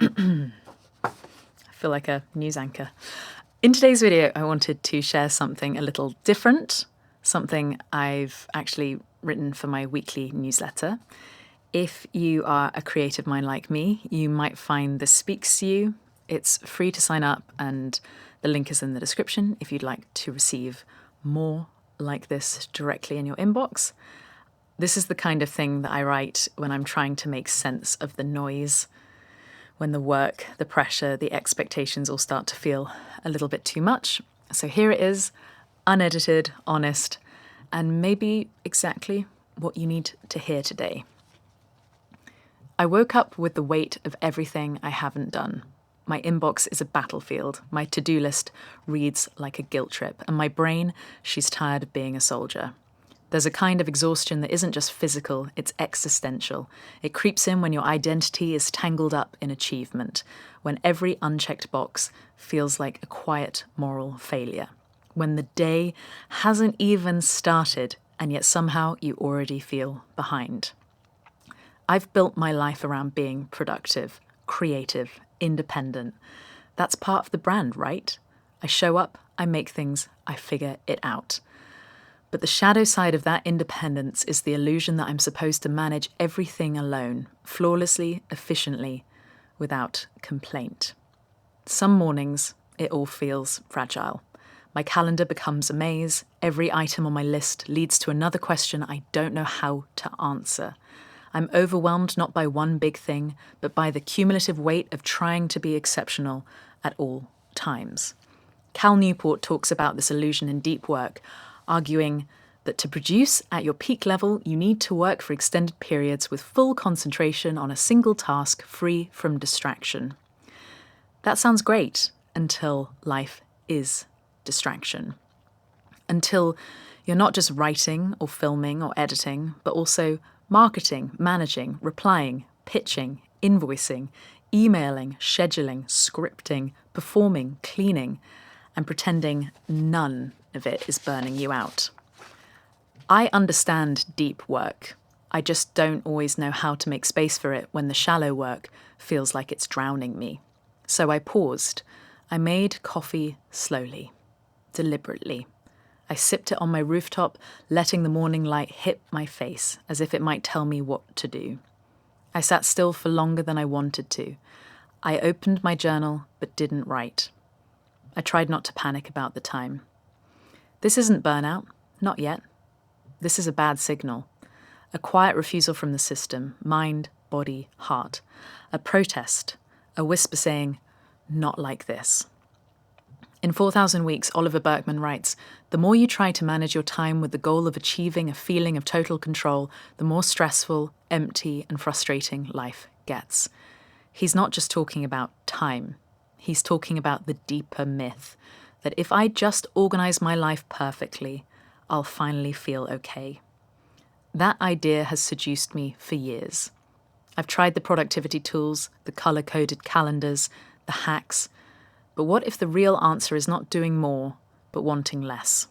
I feel like a news anchor. In today's video, I wanted to share something a little different, something I've actually written for my weekly newsletter. If you are a creative mind like me, you might find this speaks to you. It's free to sign up, and the link is in the description if you'd like to receive more like this directly in your inbox. This is the kind of thing that I write when I'm trying to make sense of the noise, when the work, the pressure, the expectations all start to feel a little bit too much. So here it is, unedited, honest, and maybe exactly what you need to hear today. I woke up with the weight of everything I haven't done. My inbox is a battlefield. My to-do list reads like a guilt trip, and my brain, she's tired of being a soldier. There's a kind of exhaustion that isn't just physical, it's existential. It creeps in when your identity is tangled up in achievement, when every unchecked box feels like a quiet moral failure, when the day hasn't even started and yet somehow you already feel behind. I've built my life around being productive, creative, independent. That's part of the brand, right? I show up, I make things, I figure it out. But the shadow side of that independence is the illusion that I'm supposed to manage everything alone, flawlessly, efficiently, without complaint. Some mornings, it all feels fragile. My calendar becomes a maze. Every item on my list leads to another question I don't know how to answer. I'm overwhelmed not by one big thing, but by the cumulative weight of trying to be exceptional at all times. Cal Newport talks about this illusion in Deep Work, arguing that to produce at your peak level, you need to work for extended periods with full concentration on a single task, free from distraction. That sounds great until life is distraction. Until you're not just writing or filming or editing, but also marketing, managing, replying, pitching, invoicing, emailing, scheduling, scripting, performing, cleaning, and pretending none of it is burning you out. I understand deep work. I just don't always know how to make space for it when the shallow work feels like it's drowning me. So I paused. I made coffee slowly, deliberately. I sipped it on my rooftop, letting the morning light hit my face as if it might tell me what to do. I sat still for longer than I wanted to. I opened my journal but didn't write. I tried not to panic about the time. This isn't burnout, not yet. This is a bad signal. A quiet refusal from the system, mind, body, heart. A protest, a whisper saying, not like this. In 4,000 Weeks, Oliver Burkeman writes, the more you try to manage your time with the goal of achieving a feeling of total control, the more stressful, empty, and frustrating life gets. He's not just talking about time. He's talking about the deeper myth that if I just organize my life perfectly, I'll finally feel okay. That idea has seduced me for years. I've tried the productivity tools, the color-coded calendars, the hacks, but what if the real answer is not doing more, but wanting less?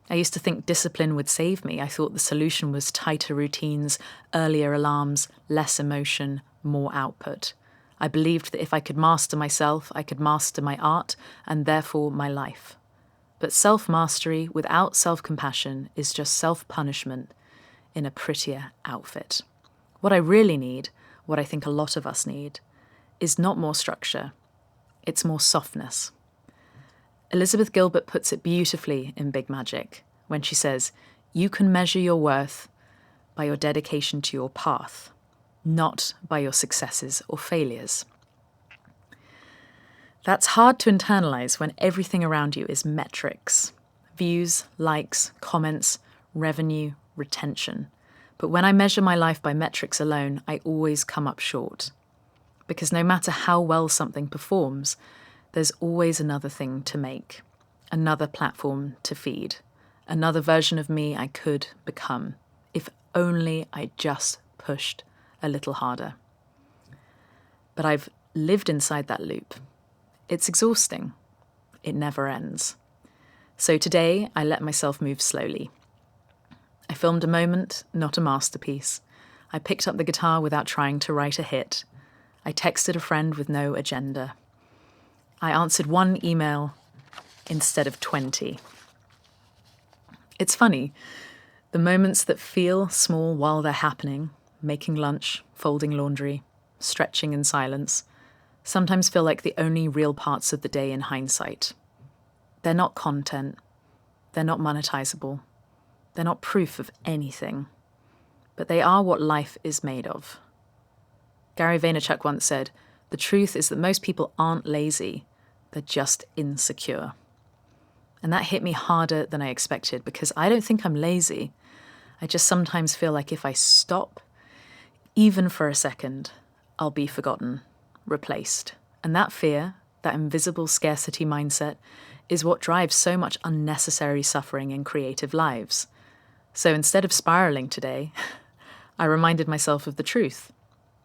I used to think discipline would save me. I thought the solution was tighter routines, earlier alarms, less emotion, more output. I believed that if I could master myself, I could master my art and therefore my life. But self-mastery without self-compassion is just self-punishment in a prettier outfit. What I really need, what I think a lot of us need, is not more structure. It's more softness. Elizabeth Gilbert puts it beautifully in Big Magic when she says, you can measure your worth by your dedication to your path, not by your successes or failures. That's hard to internalize when everything around you is metrics, views, likes, comments, revenue, retention. But when I measure my life by metrics alone, I always come up short. Because no matter how well something performs, there's always another thing to make, another platform to feed, another version of me I could become, if only I just pushed a little harder. But I've lived inside that loop. It's exhausting. It never ends. So today, I let myself move slowly. I filmed a moment, not a masterpiece. I picked up the guitar without trying to write a hit. I texted a friend with no agenda. I answered one email instead of 20. It's funny, the moments that feel small while they're happening, making lunch, folding laundry, stretching in silence, sometimes feel like the only real parts of the day in hindsight. They're not content. They're not monetizable. They're not proof of anything. But they are what life is made of. Gary Vaynerchuk once said, "The truth is that most people aren't lazy. They're just insecure." And that hit me harder than I expected, because I don't think I'm lazy. I just sometimes feel like if I stop, even for a second, I'll be forgotten, replaced. And that fear, that invisible scarcity mindset, is what drives so much unnecessary suffering in creative lives. So instead of spiraling today, I reminded myself of the truth.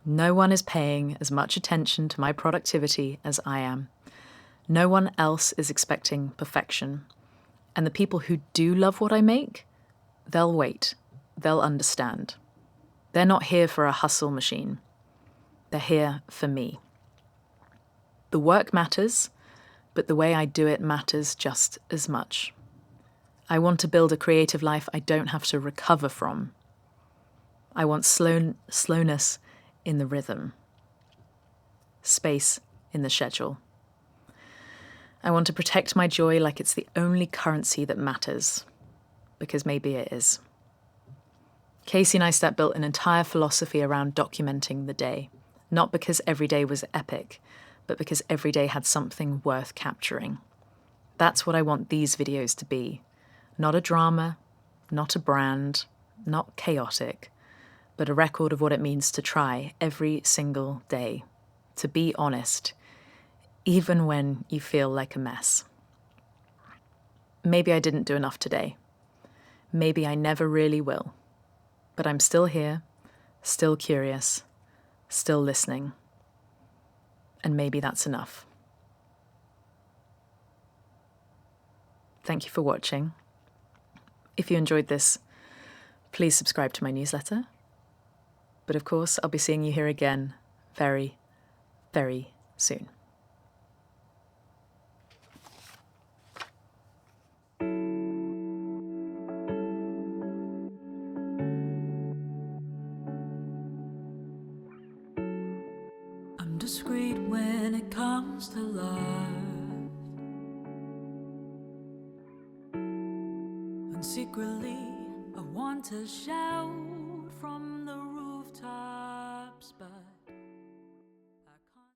No one is paying as much attention to my productivity as I am. No one else is expecting perfection. And the people who do love what I make, they'll wait. They'll understand. They're not here for a hustle machine. They're here for me. The work matters, but the way I do it matters just as much. I want to build a creative life I don't have to recover from. I want slowness in the rhythm, space in the schedule. I want to protect my joy like it's the only currency that matters, because maybe it is. Casey Neistat built an entire philosophy around documenting the day, not because every day was epic, but because every day had something worth capturing. That's what I want these videos to be. Not a drama, not a brand, not chaotic, but a record of what it means to try every single day, to be honest, even when you feel like a mess. Maybe I didn't do enough today. Maybe I never really will. But I'm still here, still curious, still listening. And maybe that's enough. Thank you for watching. If you enjoyed this, please subscribe to my newsletter. But of course, I'll be seeing you here again very, very soon. I'm discreet when it comes to love, and secretly I want to shout from the rooftops, but